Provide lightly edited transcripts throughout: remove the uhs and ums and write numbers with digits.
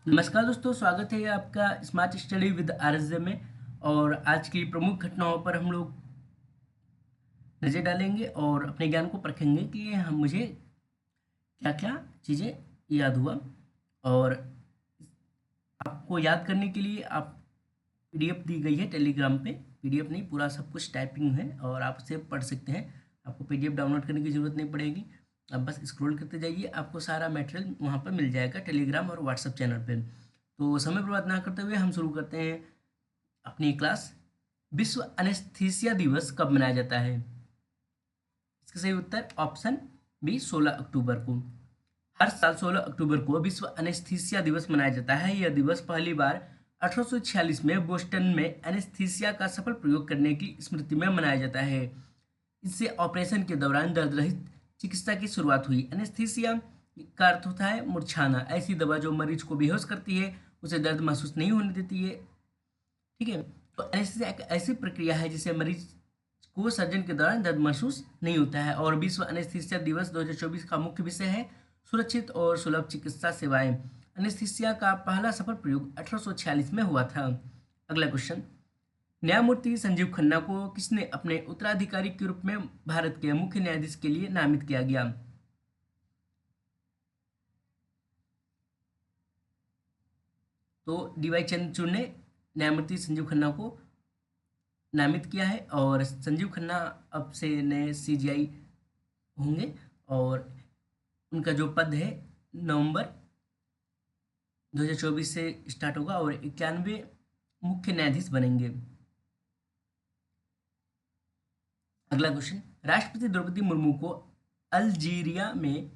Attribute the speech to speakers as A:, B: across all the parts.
A: नमस्कार दोस्तों, स्वागत है आपका स्मार्ट स्टडी विद आरजे में। और आज की प्रमुख घटनाओं पर हम लोग नज़र डालेंगे और अपने ज्ञान को परखेंगे कि हम मुझे क्या क्या चीज़ें याद हुआ। और आपको याद करने के लिए आप पीडीएफ दी गई है टेलीग्राम पे। पीडीएफ नहीं, पूरा सब कुछ टाइपिंग है और आप उसे पढ़ सकते हैं। आपको पीडीएफ डाउनलोड करने की ज़रूरत नहीं पड़ेगी। आप बस स्क्रॉल करते जाइए, आपको सारा मटेरियल वहाँ पर मिल जाएगा टेलीग्राम और व्हाट्सएप चैनल पे। तो समय बर्बाद ना करते हुए हम शुरू करते हैं अपनी क्लास। विश्व एनेस्थीसिया दिवस कब मनाया जाता है? इसका सही उत्तर ऑप्शन बी 16 अक्टूबर को। हर साल 16 अक्टूबर को विश्व एनेस्थीसिया दिवस मनाया जाता है। यह दिवस पहली बार 1846 में बोस्टन में एनेस्थीसिया का सफल प्रयोग करने की स्मृति में मनाया जाता है। इससे ऑपरेशन के दौरान दर्द रहित चिकित्सा की शुरुआत हुई। एनेस्थीसिया का अर्थ होता है मूर्छाना। ऐसी दवा जो मरीज को बेहोश करती है, उसे दर्द महसूस नहीं होने देती है। ठीक है। तो एनेस्थीसिया एक ऐसी प्रक्रिया है जिसे मरीज को सर्जन के दौरान दर्द महसूस नहीं होता है। और विश्व एनेस्थीसिया दिवस 2024 का मुख्य विषय है सुरक्षित और सुलभ चिकित्सा सेवाएं। एनेस्थीसिया का पहला सफल प्रयोग 1846 में हुआ था। अगला क्वेश्चन, न्यायमूर्ति संजीव खन्ना को किसने अपने उत्तराधिकारी के रूप में भारत के मुख्य न्यायाधीश के लिए नामित किया गया? तो डीवाई चंद्रचूड़ ने न्यायमूर्ति संजीव खन्ना को नामित किया है। और संजीव खन्ना अब से नए सीजीआई होंगे। और उनका जो पद है नवंबर 2024 से स्टार्ट होगा और 91 मुख्य न्यायाधीश बनेंगे। अगला क्वेश्चन, राष्ट्रपति द्रौपदी मुर्मू को अल्जीरिया में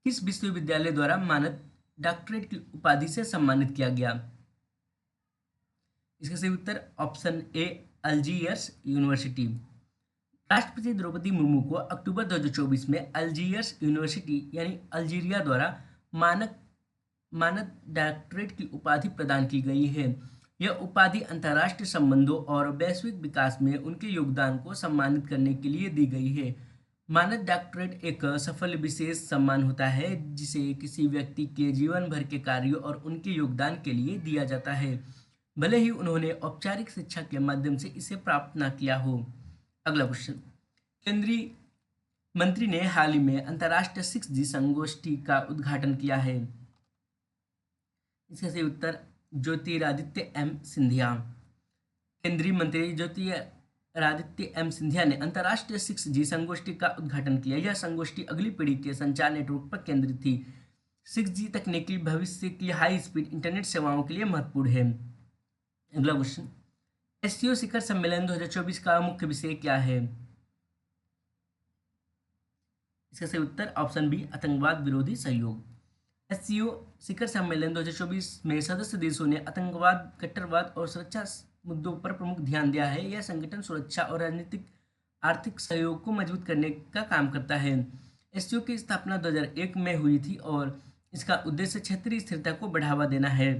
A: किस विश्वविद्यालय द्वारा मानद डॉक्टरेट की उपाधि से सम्मानित किया गया? इसका सही उत्तर ऑप्शन ए अल्जीयर्स यूनिवर्सिटी। राष्ट्रपति द्रौपदी मुर्मू को अक्टूबर 2024 में अल्जीयर्स यूनिवर्सिटी यानी अल्जीरिया द्वारा मानक मानद डॉक्टरेट की उपाधि प्रदान की गई है। यह उपाधि अंतर्राष्ट्रीय संबंधों और वैश्विक विकास में उनके योगदान को सम्मानित करने के लिए दी गई है। मानद डॉक्टरेट एक सफल विशेष सम्मान होता है जिसे किसी व्यक्ति के जीवन भर के कार्यों और उनके योगदान के लिए दिया जाता है, भले ही उन्होंने औपचारिक शिक्षा के माध्यम से इसे प्राप्त न किया हो। अगला क्वेश्चन, केंद्रीय मंत्री ने हाल ही में अंतर्राष्ट्रीय 6G संगोष्ठी का उद्घाटन किया है। इसका सही उत्तर ज्योतिरादित्य एम सिंधिया। केंद्रीय मंत्री ज्योतिरादित्य एम सिंधिया ने अंतर्राष्ट्रीय 6G संगोष्ठी का उद्घाटन किया। यह संगोष्ठी अगली पीढ़ी के संचार नेटवर्क पर केंद्रित थी। 6G तकनीकी भविष्य की हाई स्पीड इंटरनेट सेवाओं के लिए महत्वपूर्ण है। अगला क्वेश्चन, एससीओ शिखर सम्मेलन 2024 का मुख्य विषय क्या है? इसका सही उत्तर ऑप्शन बी आतंकवाद विरोधी सहयोग। एससीओ शिखर सम्मेलन 2024 में सदस्य देशों ने आतंकवाद, कट्टरवाद और सुरक्षा मुद्दों पर प्रमुख ध्यान दिया है। यह संगठन सुरक्षा और राजनीतिक आर्थिक सहयोग को मजबूत करने का काम करता है। एससीओ की स्थापना 2001 में हुई थी और इसका उद्देश्य क्षेत्रीय स्थिरता को बढ़ावा देना है।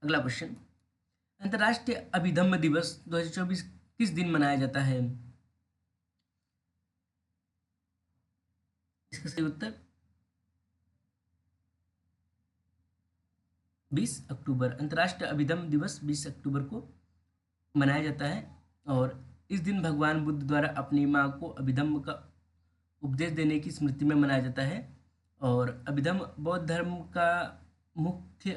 A: अगला क्वेश्चन, अंतर्राष्ट्रीय अभिधम्म दिवस 2024 किस दिन मनाया जाता है? इसका सही उत्तर 20 अक्टूबर। अंतर्राष्ट्रीय अभिधम्म दिवस 20 अक्टूबर को मनाया जाता है। और इस दिन भगवान बुद्ध द्वारा अपनी माँ को अभिधम्म का उपदेश देने की स्मृति में मनाया जाता है। और अभिधम्म बौद्ध धर्म का मुख्य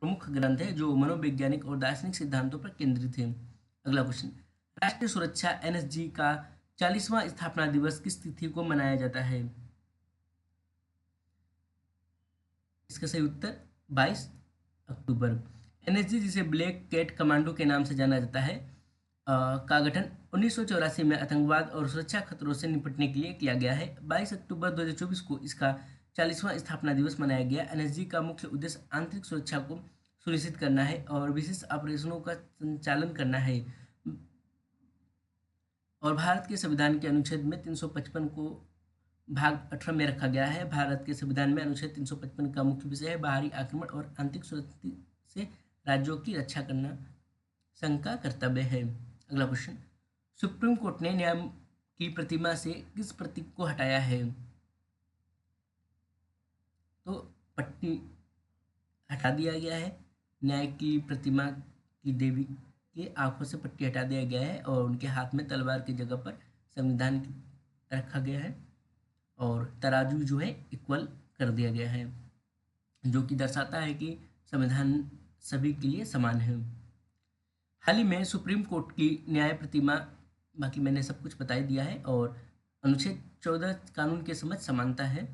A: प्रमुख ग्रंथ है जो मनोवैज्ञानिक और दार्शनिक सिद्धांतों पर केंद्रित है। अगला क्वेश्चन, राष्ट्रीय सुरक्षा एनएसजी का 40वां स्थापना दिवस किस तिथि को मनाया जाता है? इसका सही उत्तर 22 अक्टूबर। एनएसजी, जिसे ब्लैक कैट कमांडो के नाम से जाना जाता है, का गठन 1984 में आतंकवाद और सुरक्षा खतरों से निपटने के लिए किया गया है। 22 अक्टूबर 2024 को इसका 40वां स्थापना दिवस मनाया गया। एनएसजी का मुख्य उद्देश्य आंतरिक सुरक्षा को सुनिश्चित करना है और विशेष ऑपरेशनों का संचालन करना है। और भारत के संविधान के अनुच्छेद में 355 को भाग 18 में रखा गया है। भारत के संविधान में अनुच्छेद 355 का मुख्य विषय है बाहरी आक्रमण और आंतरिक सुरक्षा से राज्यों की रक्षा करना संघ का कर्तव्य है। अगला क्वेश्चन, सुप्रीम कोर्ट ने न्याय की प्रतिमा से किस प्रतीक को हटाया है? तो पट्टी हटा दिया गया है। न्याय की प्रतिमा की देवी के आंखों से पट्टी हटा दिया गया है और उनके हाथ में तलवार की जगह पर संविधान रखा गया है और तराजू जो है इक्वल कर दिया गया है, जो कि दर्शाता है कि संविधान सभी के लिए समान है। हाल ही में सुप्रीम कोर्ट की न्याय प्रतिमा, बाकी मैंने सब कुछ बता ही दिया है। और अनुच्छेद 14 कानून के समझ समानता है।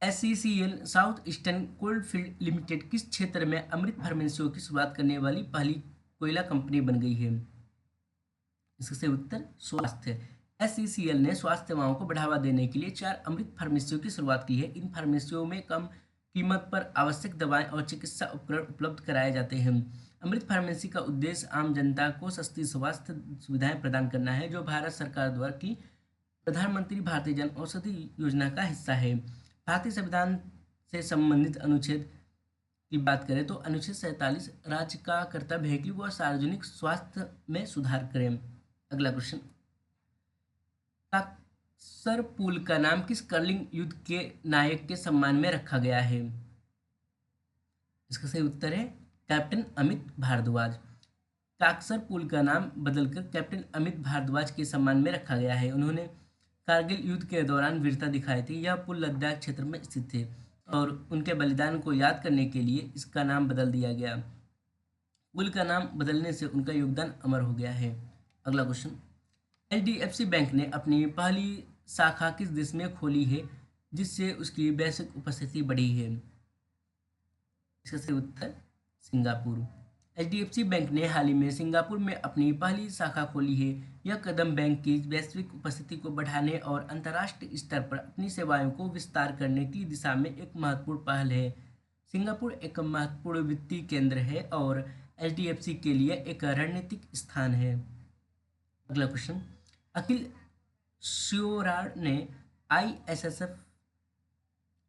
A: SCCL south eastern coalfield limited किस क्षेत्र में अमृत फार्मेसियों की शुरुआत करने वाली पहली कोयला कंपनी बन गई है? इसका सही उत्तर स्वास्थ्य। SCCL ने स्वास्थ्य सेवाओं को बढ़ावा देने के लिए 4 अमृत फार्मेसियों की शुरुआत की है। इन फार्मेसियों में कम कीमत पर आवश्यक दवाएं और चिकित्सा उपकरण उपलब्ध कराए जाते हैं। अमृत फार्मेसी का उद्देश्य आम जनता को सस्ती स्वास्थ्य सुविधाएं प्रदान करना है, जो भारत सरकार द्वारा की प्रधानमंत्री भारतीय जन औषधि योजना का हिस्सा है। भारतीय संविधान से संबंधित अनुच्छेद की बात करें तो अनुच्छेद 47 राज्य का कर्तव्य है कि वह सार्वजनिक स्वास्थ्य में सुधार करें। अगला क्वेश्चन, काकसर पुल का नाम किस कर्लिंग युद्ध के नायक के सम्मान में रखा गया है? इसका सही उत्तर है कैप्टन अमित भारद्वाज। काकसर पुल का नाम बदलकर कैप्टन अमित भारद्वाज के सम्मान में रखा गया है। उन्होंने कारगिल युद्ध के दौरान वीरता दिखाई थी। यह पुल लद्दाख क्षेत्र में स्थित थे और उनके बलिदान को याद करने के लिए इसका नाम बदल दिया गया। पुल का नाम बदलने से उनका योगदान अमर हो गया है। अगला क्वेश्चन, HDFC बैंक ने अपनी पहली शाखा किस देश में खोली है जिससे उसकी वैश्विक उपस्थिति बढ़ी है? इसका सही उत्तर सिंगापुर। HDFC बैंक ने हाल ही में सिंगापुर में अपनी पहली शाखा खोली है। यह कदम बैंक की वैश्विक उपस्थिति को बढ़ाने और अंतर्राष्ट्रीय स्तर पर अपनी सेवाओं को विस्तार करने की दिशा में एक महत्वपूर्ण पहल है। सिंगापुर एक महत्वपूर्ण वित्तीय केंद्र है और HDFC के लिए एक रणनीतिक स्थान है। अगला क्वेश्चन, अखिल श्योरार ने ISSF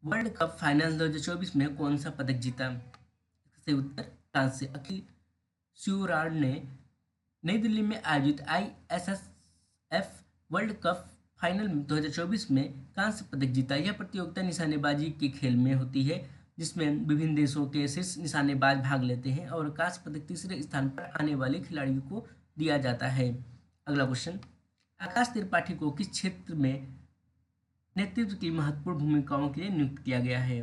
A: वर्ल्ड कप फाइनल 2024 में कौन सा पदक जीता? इसका उत्तर कांस्य। अखिल श्योरार ने नई दिल्ली में आयोजित ISSF वर्ल्ड कप फाइनल 2024 में कांस्य पदक जीता। यह प्रतियोगिता निशानेबाजी के खेल में होती है जिसमें विभिन्न देशों के शीर्ष निशानेबाज भाग लेते हैं और कांस्य पदक तीसरे स्थान पर आने वाले खिलाड़ियों को दिया जाता है। अगला क्वेश्चन, आकाश त्रिपाठी को किस क्षेत्र में नेतृत्व की महत्वपूर्ण भूमिकाओं के लिए नियुक्त किया गया है?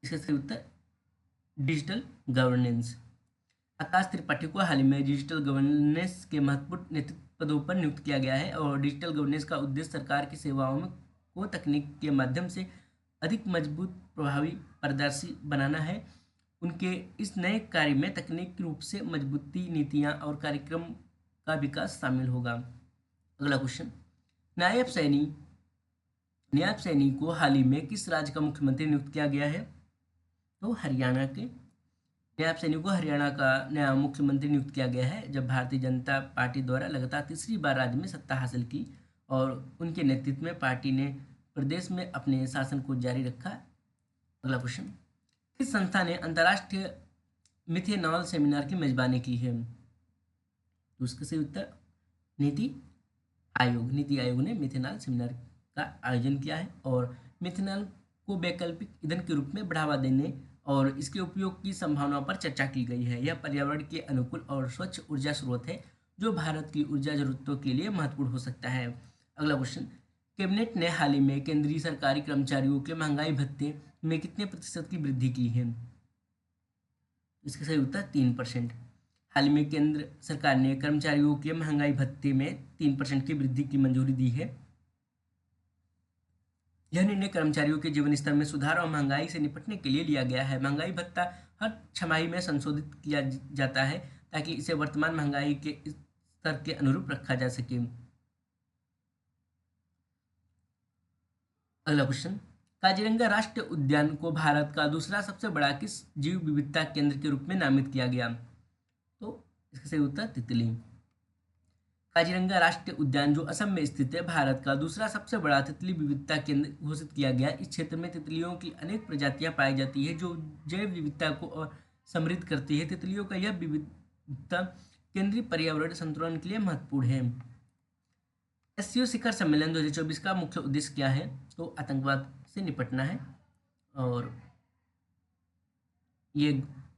A: इसका सही उत्तर डिजिटल गवर्नेंस। आकाश त्रिपाठी को हाल ही में डिजिटल गवर्नेंस के महत्वपूर्ण नेतृत्व पदों पर नियुक्त किया गया है और डिजिटल गवर्नेंस का उद्देश्य सरकार की सेवाओं में को तकनीक के माध्यम से अधिक मजबूत, प्रभावी, पारदर्शी बनाना है। उनके इस नए कार्य में तकनीकी रूप से मजबूती, नीतियां और कार्यक्रम का विकास शामिल होगा। अगला क्वेश्चन, नायब सैनी को हाल ही में किस राज्य का मुख्यमंत्री नियुक्त किया गया है? तो हरियाणा के। नायब सैनी को हरियाणा का नया मुख्यमंत्री नियुक्त किया गया है जब भारतीय जनता पार्टी द्वारा लगातार तीसरी बार राज्य में सत्ता हासिल की और उनके नेतृत्व में पार्टी ने प्रदेश में अपने शासन को जारी रखा। अगला क्वेश्चन, किस संस्था ने अंतर्राष्ट्रीय मिथेनॉल सेमिनार की मेजबानी की है? तो उसका सही उत्तर नीति आयोग। नीति आयोग ने मिथेनॉल सेमिनार का आयोजन किया है और मिथेनॉल को वैकल्पिक ईंधन के रूप में बढ़ावा देने और इसके उपयोग की संभावनाओं पर चर्चा की गई है। यह पर्यावरण के अनुकूल और स्वच्छ ऊर्जा स्रोत है जो भारत की ऊर्जा जरूरतों के लिए महत्वपूर्ण हो सकता है। अगला क्वेश्चन, कैबिनेट ने हाल ही में केंद्रीय सरकारी कर्मचारियों के महंगाई भत्ते में कितने प्रतिशत की वृद्धि की है? इसका सही उत्तर 3%। हाल ही में केंद्र सरकार ने कर्मचारियों के महंगाई भत्ते में 3% की वृद्धि की मंजूरी दी है। यह निर्णय कर्मचारियों के जीवन स्तर में सुधार और महंगाई से निपटने के लिए लिया गया है। महंगाई भत्ता हर छमाही में संशोधित किया जाता है ताकि इसे वर्तमान महंगाई के स्तर के अनुरूप रखा जा सके। अगला क्वेश्चन, काजीरंगा राष्ट्रीय उद्यान को भारत का दूसरा सबसे बड़ा किस जीव विविधता केंद्र के रूप में नामित किया गया? तो इसका सही उत्तर तितली। काजीरंगा राष्ट्रीय उद्यान जो असम में स्थित है, भारत का दूसरा सबसे बड़ा तितली विविधता केंद्र घोषित किया गया। इस क्षेत्र में तितलियों की अनेक प्रजातियां पाई जाती है जो जैव विविधता को और समृद्ध करती है। तितलियों का यह विविधता केंद्रीय पर्यावरण संतुलन के लिए महत्वपूर्ण है। एससीओ शिखर सम्मेलन 2024 का मुख्य उद्देश्य क्या है? तो आतंकवाद से निपटना है। और ये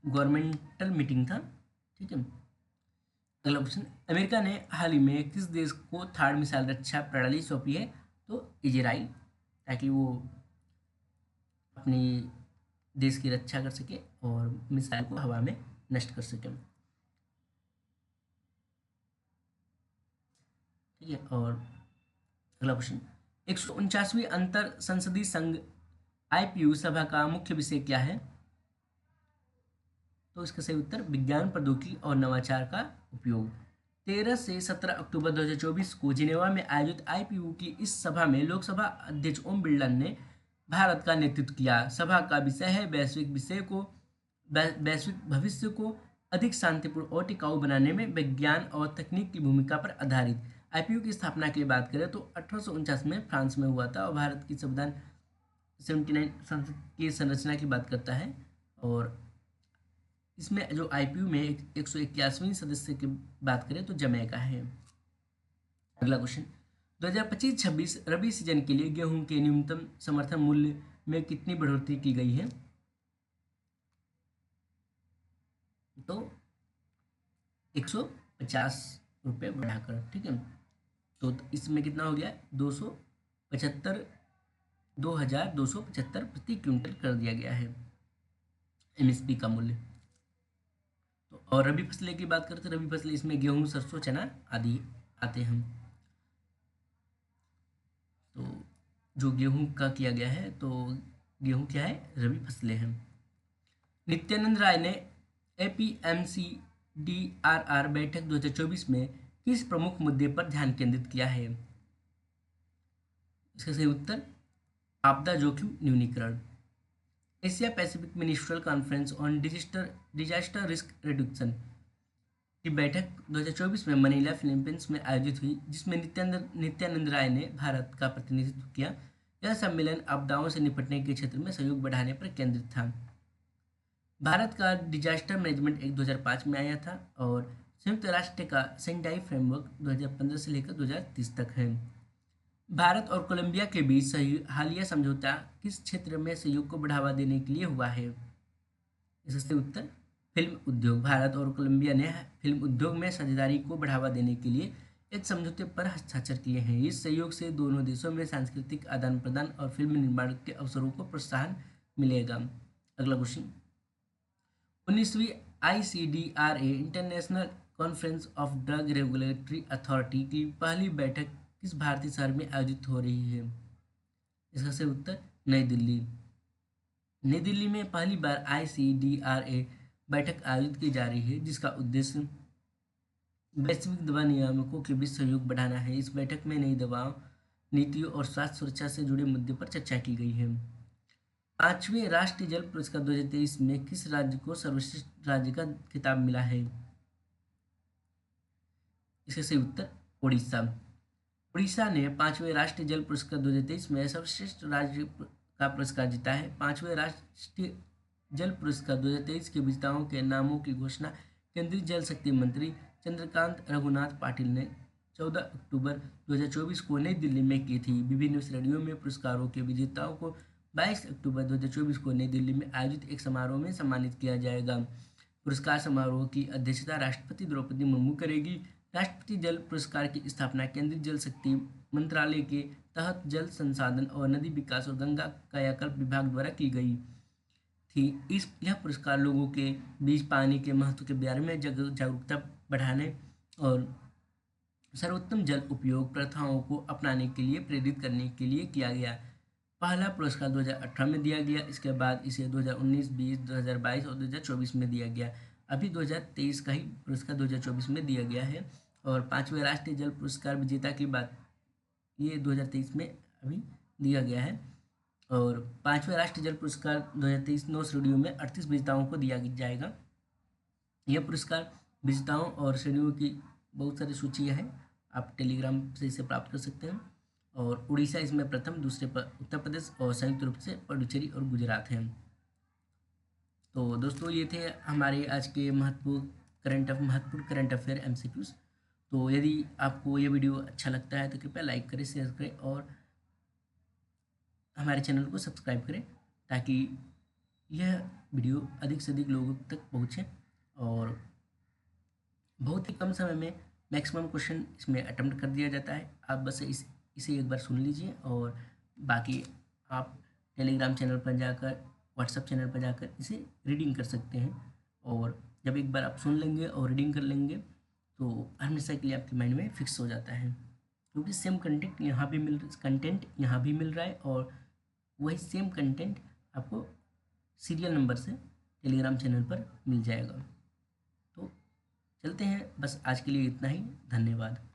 A: गवर्नमेंटल मीटिंग था, ठीक है। अगला क्वेश्चन, अमेरिका ने हाल ही में किस देश को थार्ड मिसाइल रक्षा प्रणाली सौंपी है? तो इजराइल, ताकि वो अपनी देश की रक्षा कर सके और मिसाइल को हवा में नष्ट कर सके, ठीक है। और अगला क्वेश्चन, 149वीं अंतर संसदीय संघ आईपीयू सभा का मुख्य विषय क्या है? तो इसका सही उत्तर विज्ञान प्रौद्योगिकी और नवाचार का उपयोग। 13 से 17 अक्टूबर 2024 को जिनेवा में आयोजित आईपीयू की इस सभा में लोकसभा अध्यक्ष ओम बिरला ने भारत का नेतृत्व किया। सभा का विषय है वैश्विक भविष्य को अधिक शांतिपूर्ण और टिकाऊ बनाने में विज्ञान और तकनीक की भूमिका पर आधारित। आईपीयू की स्थापना की बात करें तो 1849 में फ्रांस में हुआ था और भारत की संविधान 79 संसद की संरचना की बात करता है। और इसमें जो आईपीयू में 181वीं सदस्य की बात करें तो जमैका है। अगला क्वेश्चन, 2025-26 रबी सीजन के लिए गेहूं के न्यूनतम समर्थन मूल्य में कितनी बढ़ोतरी की गई है? तो 150 रुपये बढ़ाकर, ठीक है। तो इसमें कितना हो गया? 2275 प्रति क्विंटल कर दिया गया है एमएसपी का मूल्य। तो और रबी फसलें की बात करते हैं, रबी फसलें इसमें गेहूं, सरसों, चना आदि आते हैं। तो जो गेहूं का किया गया है, तो गेहूं क्या है? रबी फसलें हैं। नित्यानंद राय ने एपीएमसी डीआरआर बैठक 2024 में किस प्रमुख मुद्दे पर ध्यान केंद्रित किया है? इसका सही उत्तर आपदा जोखिम न्यूनीकरण। Asia Pacific ministerial conference on disaster risk reduction की बैठक 2024 में मनीला, फिलीपींस में आयोजित हुई, जिसमें नित्यानंद राय ने भारत का प्रतिनिधित्व किया। यह सम्मेलन आपदाओं से निपटने के क्षेत्र में सहयोग बढ़ाने पर केंद्रित था। भारत का डिजास्टर मैनेजमेंट एक्ट 2005 में आया था और संयुक्त राष्ट्र का सेंडाई फ्रेमवर्क 2015 से लेकर 2030 तक है। भारत और कोलंबिया के बीच हालिया समझौता किस क्षेत्र में सहयोग को बढ़ावा देने के लिए हुआ है? इसका उत्तर फिल्म उद्योग। भारत और कोलंबिया ने फिल्म उद्योग में साझेदारी को बढ़ावा देने के लिए एक समझौते पर हस्ताक्षर किए हैं। इस सहयोग से दोनों देशों में सांस्कृतिक आदान प्रदान और फिल्म निर्माण के अवसरों को प्रोत्साहन मिलेगा। अगला क्वेश्चन, 19वीं ICDRA international conference of drug regulatory authority की पहली बैठक किस भारतीय शहर में आयोजित हो रही है? इसका सही उत्तर नई दिल्ली। नई दिल्ली में पहली बार ICDRA बैठक आयोजित की जा रही है, जिसका उद्देश्य वैश्विक दवा नियामकों के बीच सहयोग बढ़ाना है। इस बैठक में नई दवाओं, नीतियों और स्वास्थ्य सुरक्षा से जुड़े मुद्दे पर चर्चा की गई है। 5वें राष्ट्रीय जल पुरस्कार 2023 में किस राज्य को सर्वश्रेष्ठ राज्य का खिताब मिला है? इसका सही उत्तर उड़ीसा। उड़ीसा ने 5वें राष्ट्रीय जल पुरस्कार 2023 में सर्वश्रेष्ठ राज्य का पुरस्कार जीता है। 5वें राष्ट्रीय जल पुरस्कार 2023 के विजेताओं के नामों की घोषणा केंद्रीय जल शक्ति मंत्री चंद्रकांत रघुनाथ पाटिल ने 14 अक्टूबर 2024 को नई दिल्ली में की थी। विभिन्न श्रेणियों में पुरस्कारों के विजेताओं को 22 अक्टूबर 2024 को नई दिल्ली में आयोजित एक समारोह में सम्मानित किया जाएगा। पुरस्कार समारोह की अध्यक्षता राष्ट्रपति द्रौपदी मुर्मू करेगी। राष्ट्रपति जल पुरस्कार की स्थापना केंद्रीय जल शक्ति मंत्रालय के तहत जल संसाधन और नदी विकास और गंगा कायाकल्प विभाग द्वारा की गई थी। यह पुरस्कार लोगों के बीच पानी के महत्व के बारे में जागरूकता बढ़ाने और सर्वोत्तम जल उपयोग प्रथाओं को अपनाने के लिए प्रेरित करने के लिए किया गया। पहला पुरस्कार 2018 में दिया गया, इसके बाद इसे 2019, 20, 2022 और 2024 में दिया गया। अभी 2023 का ही पुरस्कार 2024 में दिया गया है। और 5वें राष्ट्रीय जल पुरस्कार विजेता की बात ये 2023 में अभी दिया गया है। और 5वें राष्ट्रीय जल पुरस्कार 2023 9 श्रेणियों में 38 विजेताओं को दिया जाएगा। यह पुरस्कार विजेताओं और श्रेणियों की बहुत सारी सूचियाँ हैं, आप टेलीग्राम से इसे प्राप्त कर सकते हैं। और उड़ीसा इसमें प्रथम, दूसरे पर उत्तर प्रदेश और संयुक्त रूप से पुडुचेरी और गुजरात हैं। तो दोस्तों ये थे हमारे आज के महत्वपूर्ण करंट अफेयर MCQs। तो यदि आपको ये वीडियो अच्छा लगता है तो कृपया लाइक करें, शेयर करें और हमारे चैनल को सब्सक्राइब करें, ताकि यह वीडियो अधिक से अधिक लोगों तक पहुँचे और बहुत ही कम समय में मैक्सिमम क्वेश्चन इसमें अटेम्प्ट कर दिया जाता है। आप बस इसे एक बार सुन लीजिए और बाकी आप टेलीग्राम चैनल पर जाकर, व्हाट्सएप चैनल पर जाकर इसे रीडिंग कर सकते हैं। और जब एक बार आप सुन लेंगे और रीडिंग कर लेंगे तो हमेशा के लिए आपके माइंड में फिक्स हो जाता है, क्योंकि सेम कंटेंट यहाँ भी मिल रहा है और वही सेम कंटेंट आपको सीरियल नंबर से टेलीग्राम चैनल पर मिल जाएगा। तो चलते हैं, बस आज के लिए इतना ही। धन्यवाद।